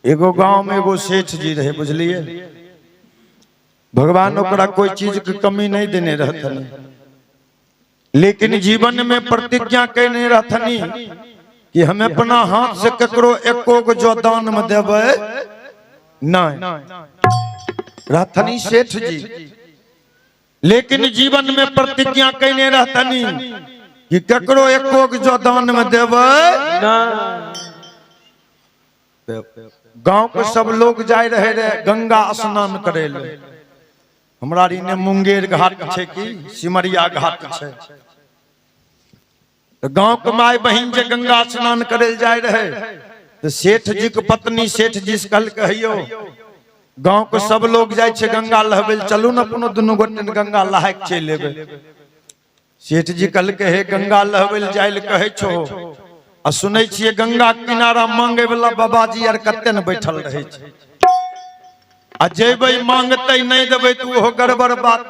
एगो गांव में एगो सेठ जी रहे, बुझलिए। भगवान ओकरा कोई चीज की कमी नहीं देने रहथनी, लेकिन जीवन में प्रतिज्ञा कहने रहथनी कि हम अपना हाथ से ककरो एको गो जो दान में देवे नहीं रहथनी सेठ जी। लेकिन जीवन में प्रतिज्ञा कहने रहथनी कि ककरो एको गो जो दान में देवे नहीं। गांव के सब लोग जाए रहे गंगा स्नान करे ले। हमरा ने मुंगेर घाट छे कि सिमरिया घाट छे, तो गांव के माय बहन जे गंगा स्नान करे जाए रहे, तो सेठ जी के पत्नी सेठ जी से कहल कहियो गांव के सब लोग जाए छे गंगा लहबे, चलू न अपनो दुनू गोटे गंगा लहाय के चल लेबे। सेठ जी कहल के हे गंगा लहबे जाए ले कहे छो, आ सुनै छियै गंगा किनारा मांगे वाला बाबाजी आर कते न बैठल रहे छे, आ जेबै मांगते नहीं देबै तो ओहो गड़बड़ बात।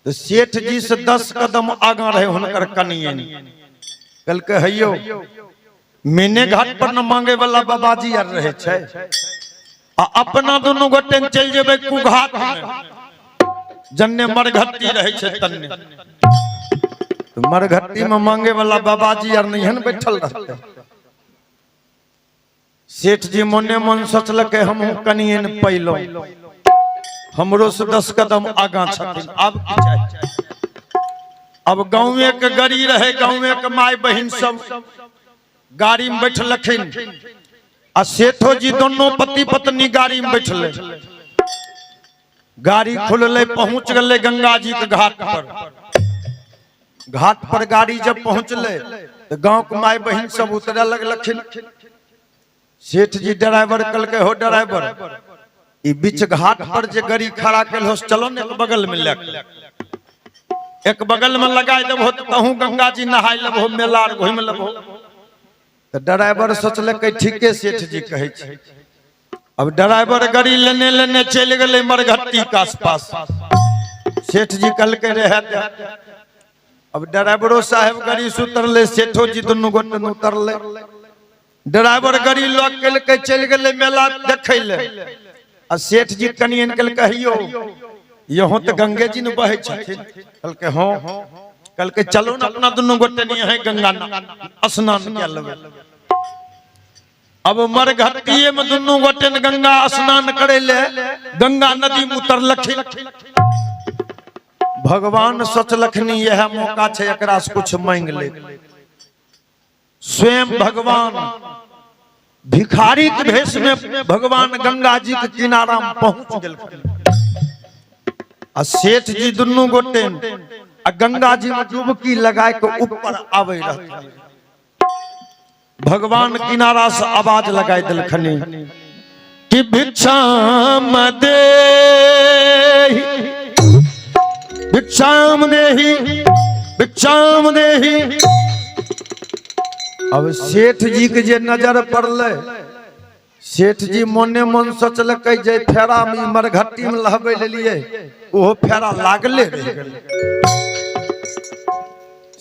तो सेठ जी से 10 कदम आगा रहे हुनकर कनियन, कल के हइयो मैंने घाट पर न मांगे वाला बाबाजी आर रहे छे, आ अपना दोनों गोटे चल जेबै कुघाट में जन्ने मरघट्टी रहे छे तन्ने, तो मरघट्टी में मांगे वाला बाबाजी आर नहीं हन बैठल रहते। सेठ जी मोने मन सोचल के हम कनियन पैलो, हमरो से 10 कदम आगा छथिन, अब की चाही। अब गाँव के गड़ी रहे, गाँव के माय बहन सब गाड़ी में बैठलखिन, आ सेठो जी दोनों पति पत्नी गाड़ी में बैठले। गाड़ी खुलले, पहुंच गए गंगा जी के घाट पर। घाट पर गाड़ी जब पहुंचले तो गांव के माय बहन सब उतरे लगलखिन। सेठ जी ड्राइवर कल के हो ड्राइवर ई बीच घाट पर जे गाड़ी खड़ा कल हो, चलो ने एक बगल में लेके, एक बगल में लगाई देबो तो कहूं गंगा जी नहाय लेबो, मेला घूम लेबो। तो ड्राइवर सोचल के ठीके सेठ जी कहे छे। अब ड्राइवर गाड़ी लेने लेने चल गए मरघट्टी के आसपास। सेठ जी कल के रहे, अब ड्राइवरो साहब गाड़ी से उतरले, सेठो जी दोनों गोटे उतरले। ड्राइवर गाड़ी लॉक कल के चल गए मेला देखे ले, आ सेठ जी कनियन कल कहियो यहाँ तो गंगे जी ने बहे छथिन, कल के हो, कल के चलो ना अपना दोनों गोटे नहीं है गंगा स्नान कर लेबे। अब मरघट्टी में दोनों गोटे गंगा स्नान करे ले गंगा नदी में उतरलखिन। भगवान सोचलखनी यह मौका छे एकरा से कुछ मांग ले। स्वयं भगवान भिखारी के भेष में भगवान गंगा जी के किनारा में पहुंच गेलखिन, आ सेठ जी दोनों गोटे आ गंगा जी में डुबकी लगाए के ऊपर आवे रहथिन। भगवान किनारा से आवाज लगाए दिलखनी कि भिक्षाम देहि भिक्षाम देहि भिक्षाम देहि। अब सेठ जी के जे नजर पड़ले, सेठ जी मोने मन सोचल जे फेरा में मरघट्टी में लहबे लिए ओहो फेरा लागले रह गेल।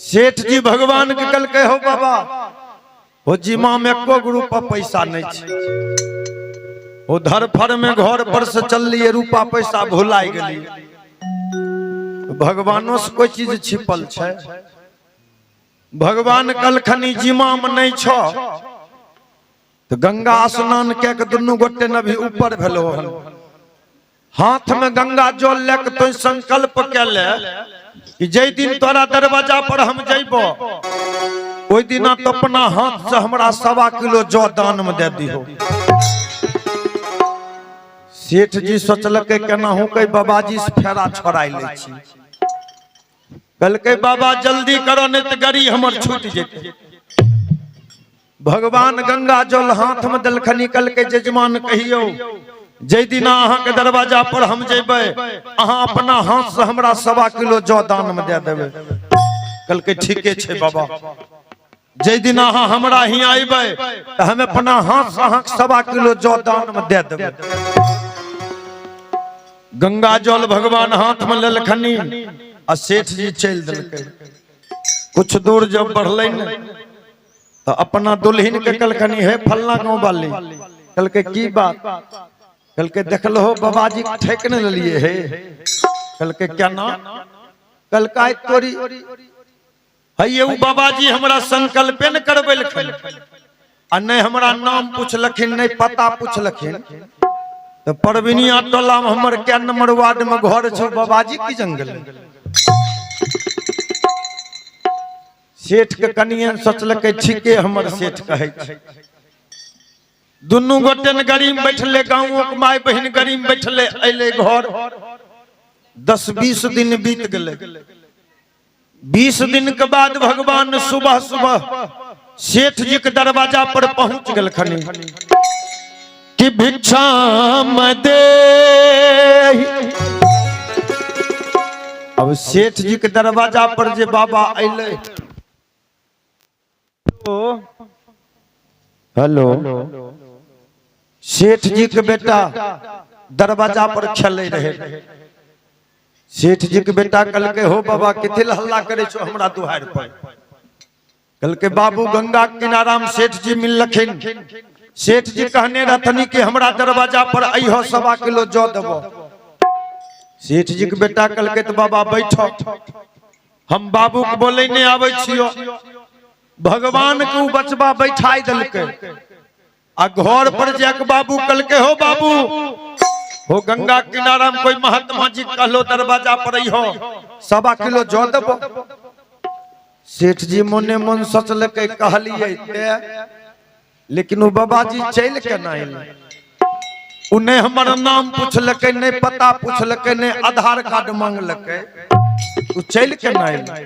सेठ जी भगवान के कल के हो बाबा हो जिमा में एको रूपा पैसा नहीं छे, वो धरफर में घर पर से चल लिए रूपा पैसा भुलाई गेली। भगवानों से कोई चीज छिपल छे। भगवान कलखनी जिमा में नहीं छो, तो गंगा स्नान के दोनों गोटे न भी ऊपर भेलो हन, हाथ में गंगा जल लेके तो संकल्प के ले कि जे दिन तोरा दरवाजा पर हम जइबो ओई दिना तो अपना हाथ से हमरा 1.25 किलो जौ दान में दे दिहो। सेठ जी सोचल के केना हो के बाबाजी से फेरा छोड़ाई ले छी। कल के बाबा जल्दी करो नहीं तो गाड़ी हमर छूट जेते। भगवान गंगा जल हाथ में दलखनी कल के जजमान कहियो जे दिना अहाँ के दरवाजा पर हम जेबे अहाँ अपना हाथ से हमरा 1.25 किलो जौ दान में दे देबे। कल के ठीके छे बाबा, जे दिन अहाँ हमरा ही आइबे तो हम अपना हाथ से अहाँ 1.25 किलो जौ दान में दे देबे। गंगा जल भगवान हाथ में लेलखनी, आ सेठ जी चल दिलके। कुछ दूर जब बढ़ले न तो अपना दुल्हन के कलखनी है फलना गांव वाली कल के की बात? कल के देख लो बाबाजी ठेकने लिए है। कल के क्या ना कल का तोरी है ये बाबाजी हमरा संकल्पे न करबेलखिन आ नहीं हमरा नाम पूछलखिन नहीं पता पूछलखिन। तो परवीनिया टोला में हमर क्या नंबर वार्ड में घर छो बाबाजी की जंगल। सेठ के कनियन सोचलकै ठीके हमर सेठ कहै छै। दुनू गोटे न गाड़ी में बैठले, गाँव के माय बहन गाड़ी में बैठले, अइले घर। 10-20 दिन बीत गए। 20 दिन के बाद भगवान सुबह सुबह सेठ जी के दरवाजा पर पहुंच गलखनी कि भिक्षा दे। अब सेठ जी के दरवाजा पर जे बाबा अइले, हेलो, सेठ जी के बेटा दरवाजा पर खेले रहे। सेठ जी के बेटा कल के हो बाबा किथे हल्ला करे छो हमरा दुआर पर। कल के बाबू गंगा किनारा में सेठ जी मिललखिन। सेठ जी कहने रहथनी कि हमरा दरवाजा पर अइहो 1.25 किलो जौ देबो। सेठ जी के बेटा कल के तो बाबा बैठो, हम बाबू के बोले नहीं आवे छियो। भगवान के उ बचबा बैठाई दलके आ घर पर जाके बाबू कल के हो बाबू हो गंगा किनारा में कोई महात्मा जी कहलो दरवाजा पर अइहो 1.25 किलो जौ देबो। सेठ जी मोने मन सोचलकै कहलिए ते, लेकिन वो बाबाजी चल के ना अइले। उन्हें हमर नाम पूछलकै नहीं पता पूछलकै नहीं आधार कार्ड मांगलकै, उ चल के ना अइले।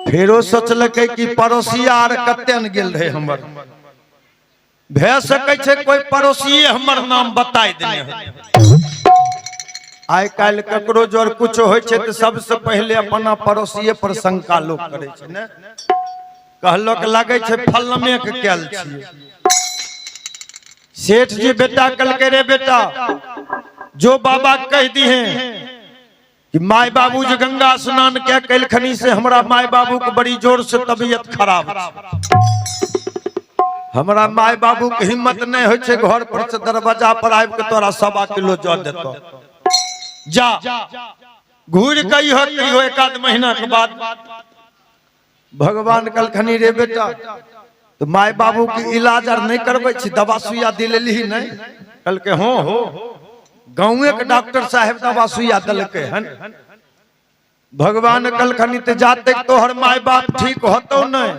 फेरो सोचलकै कि पड़ोसिया आर कते न गेल रहे हमर, भे सकै छै कोई पड़ोसिए हमर नाम बताई देने। आइ काल्हि ककरो जोर कुछ होइ छै तो सबसे पहले अपना पड़ोसिए पर शंका लोग करे छै ने। कहलो के लगे छै फलमे के कैल छिए। सेठ जी बेटा कल के रे बेटा जो बाबा कह दी हैं कि माय बाबू जो गंगा स्नान क्या कैलखनी से हमरा माय बाबू के बड़ी जोर से तबीयत खराब है। हमरा माय बाबू के हिम्मत नहीं हो छे घर पर से दरवाजा पर आब के तोरा 1.25 किलो जौ देतो। जा घूर कई हो 1 महीना के बाद। भगवान कलखनी रे बेटा तो माय बाबू के इलाज आर नहीं करबे छी, दवा सुइया दिलेली नहीं? कल के हो गाँव के डॉक्टर साहब दवा सुइया दलके हन। भगवान कलखनी ते जाते तोहर माय बाप ठीक होतो नहीं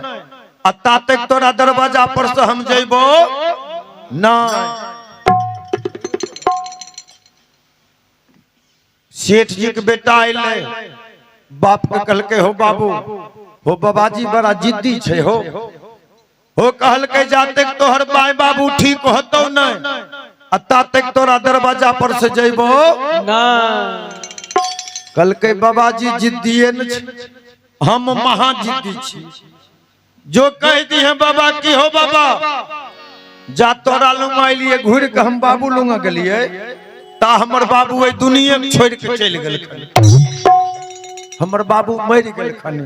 आ ताते तोरा दरवाजा पर से हम जइबो ना। सेठ जी के बेटा अइले, बाप के कल के हो बाबू हो बाबाजी बड़ा जिद्दी छे हो कहल के जाते तोहर माय बाबू ठीक होतो नहीं अता तक तोरा दरवाजा पर से जइबो ना। कल के बाबाजी जिद्दिए न छी, हम महा जिद्दी छी। जो कह दी है बाबा की हो बाबा जा तोरा लुंगा लिए घूर के हम बाबू लुंगा गलिए ता हमर बाबू ए दुनिया में छोड़ के चल गेल। हमर बाबू मर गेल खनी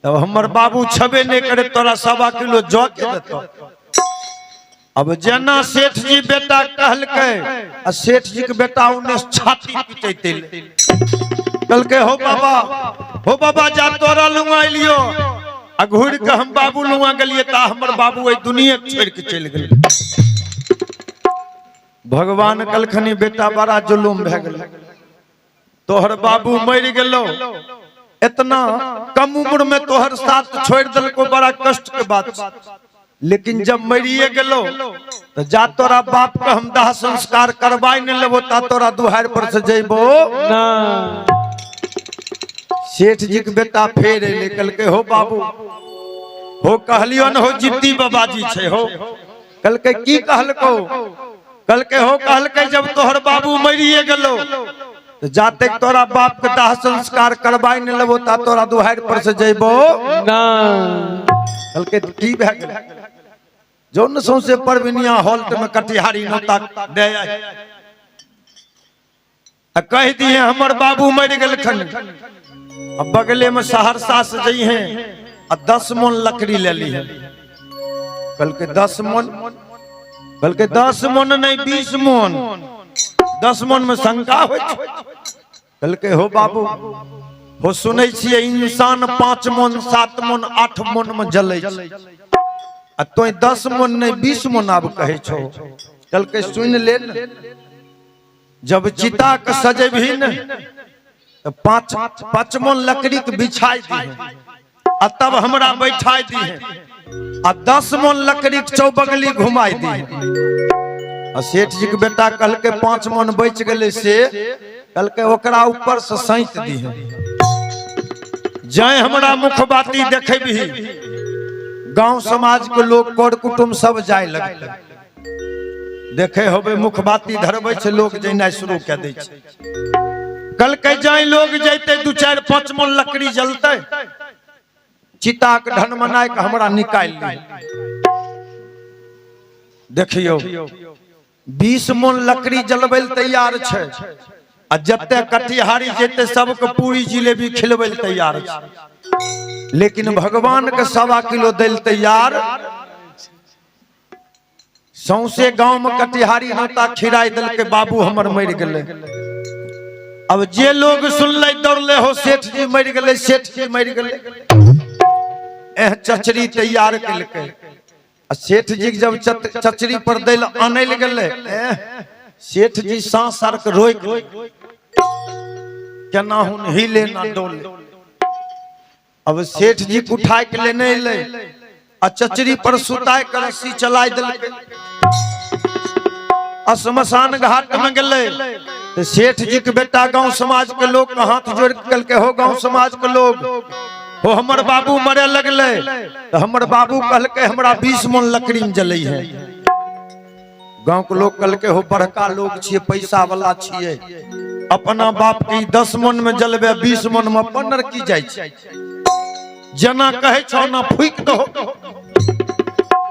तब हमर बाबू छबे नहीं करे तोरा 1.25 किलो जौ के देतो। अब जना सेठ जी बेटा कहलकै आ सेठ जी के बेटा उन्हें छाती पीटते कल के हो बाबा जा तोरा लुंगा लियो आ घूर के हम बाबू लुंगा गलिए ता हमर बाबू ए दुनिया छोड़ के चल गेल। भगवान कलखनी बेटा बड़ा जुलुम भे गेल, तोहर बाबू मर गेलो, इतना कम उम्र में तोहर साथ छोड़ दिलको, बड़ा कष्ट के बात। लेकिन जब मरिए गेलो तो जा तोरा बाप के हम दाह संस्कार करवाई न लेबो ता तोरा दुहार पर से जइबो ना। सेठ जी के बेटा फेर अइले कल के हो बाबू हो कहलियो न हो जिद्दी बाबाजी छे हो। कल के की कहलको? कल के हो कहलकै जब तोहर बाबू मरिए गेलो तो जाते तोरा बाप के दाह संस्कार करवाई न लेबो ता तोरा दुहार पर से जइबो ना। कल के की भे गेल जोन सौसे परवीनिया हॉल्ट में कटिहारी नोता दे आई कह दिए हमर बाबू मर गेलखन। अब बगले में सहरसा से जई हैं 10 मन लकड़ी ले ली है। कल के 10 मन कल के 10 मन नहीं 20 मन, 10 मन में शंका हो। कल के हो बाबू हो सुनै छियै इंसान 5 मन 7 मन 8 मन में जलै छै, आ तोय 10 मन नहीं 20 मन आब कहे छो। कल के सुन ले न, जब चिता के सजेबही न तो 5 मन लकड़ी के बिछाई दी आ तब हमरा बैठाई दी आ 10 मन लकड़ी के चौबगली घुमाई दी। आ सेठ जी के बेटा कल के 5 मन बच गए से कल के ओकरा ऊपर से सैत दी। जय हमरा मुखबाती देखे भी गांव समाज के लोग कर कुटुम सब जाय लगे देखे होबे मुखबाती धरबे छे लोग जइना शुरू कर दे छे। कल के जाय लोग जैते 2 4 5 मन लकड़ी जलते चिता के ढन मनाय के हमरा निकाल ली। देखियो 20 मन लकड़ी जलबै तैयार छे आ जते कटिहारी जेते सबके पूरी जिलेबी खिलबै तैयार छे, लेकिन भगवान के 1.25 किलो दैल तैयार। सौसे गांव में कटिहारी होता खिराई दल के बाबू हमर मर गए। अब जे लोग सुनले दौड़ले हो सेठ जी मर गए, सेठ जी मर गए, एह चचरी तैयार कलके। सेठ जी जब चचरी पर दैल आनल गए, सेठ जी सांस आर के रोक केना हुन हिले ना डोले। अब सेठ जी उठाय के लेने ले आ चचरी पर सुताय के रस्सी चलाय दिलके। शमशान घाट में गए तो सेठ जी के बेटा गांव समाज के लोग के हाथ जोड़ के हो गांव समाज के लोग हो हमर बाबू मरे लगले तो हमर बाबू कहलके हमरा 20 मन लकड़ी में जलै है। गांव के लोग कहलके हो बड़का लोग छिए पैसा वाला छिए, अपना बाप के 10 मन में जलबे 20 मन में अपन की जाय छै, जना कहे छौ ना फूक दो।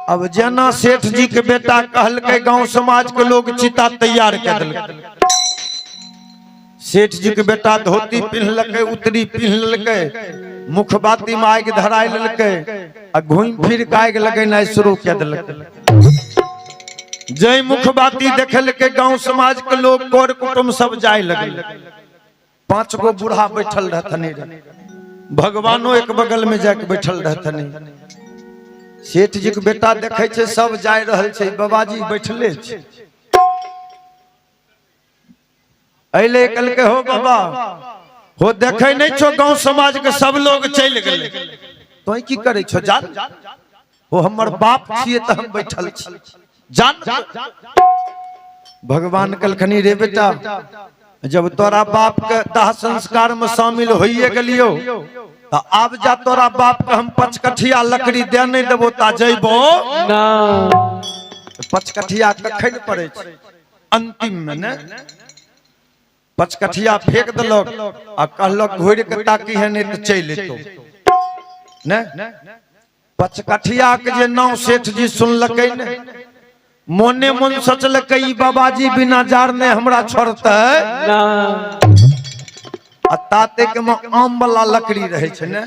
अब जना सेठ जी के बेटा कहलके गांव समाज के लोग चिता तैयार कर दिलके। सेठ जी के बेटा धोती पिन्हलके, उतरी पिन्हलके, मुखबाती में आग धराय लेलके आ घूम फिर के आग लगेनाय शुरू कर दिलके। जय मुखबाती देखलके गांव समाज के लोग कर कुटुम सब जाय लगल। 5 गो बूढ़ा बैठल रहथनी, भगवानो एक बगल में जाके बैठल रहथनी। सेठ जी के बेटा देखे छे सब जाय रहल छे, बाबाजी बैठले छे। अइले कल के हो बाबा हो देखे नहीं छो गांव समाज के सब लोग चल गए, तो की करे छो जान हो हमर बाप छिए त हम बैठल छी जान। भगवान कलखनी रे बेटा जब तोरा बाप के दाह संस्कार में शामिल होइए गेलियो तो अब जा तोरा बाप के हम 5 कठिया लकड़ी दे नहीं देबो ता जइबो ना। 5 कठिया कखन पड़े छै अंतिम में ने 5 कठिया फेंक देलक आ कहलक घोड़ के ताकी है नहीं तो चल एतो ने। 5 कठिया के जे नाम सेठ जी सुनलकै ने मोने मन सोचलकै ई बाबाजी बिना जारने हमरा छोड़तै ना। आ ताते के में आम वाला लकड़ी रहे छै ने,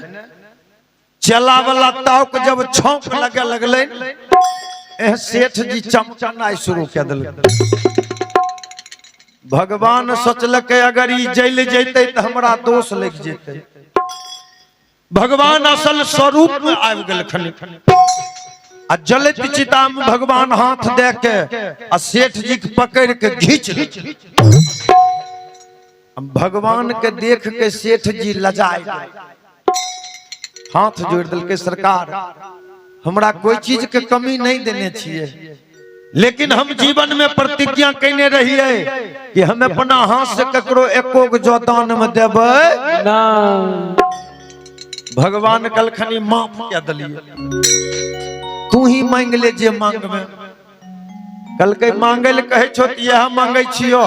चला वाला ताव के जब छौंक लगे लगले एह सेठ जी चमचनाय शुरू कर देलकै। भगवान सोचलकै अगर ई जल जैते तो हमरा दोष लग जेते। भगवान असल स्वरूप में आबि गेलखिन आ जलत चिता में भगवान हाथ दे के आ सेठ जी के पकड़ के घींच ले। भगवान के देख के सेठ जी लजाए हाथ जोड़ दिलके, सरकार हमरा कोई चीज के कमी नहीं देने छिए, लेकिन हम जीवन में प्रतिज्ञा कैने रहिए कि हम अपना हाथ से ककरो एको जो दान में देबै ना। भगवान कलखनी माफ क्या दलिए, तू ही मांग ले जे मांगबे। कल के मांगे ले कहे छो यह मांगे छियो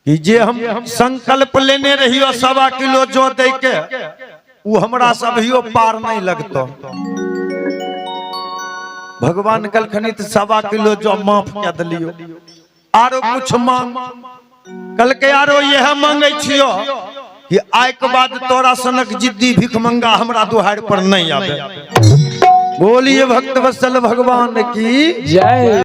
कि जे हम संकल्प लेने रहियो 1.25 किलो जो दे के वो हमरा सभियो पार नहीं लगतो। भगवान कलखनी 1.25 किलो जो माफ क्या दलियो, आरो कुछ मांग। कल के आरो यह मांगे छियो कि आय के बाद तोरा सनक जिद्दी भिख मंगा हमरा दुहार पर नहीं आवे। बोलिए भक्त वत्सल भगवान की जय।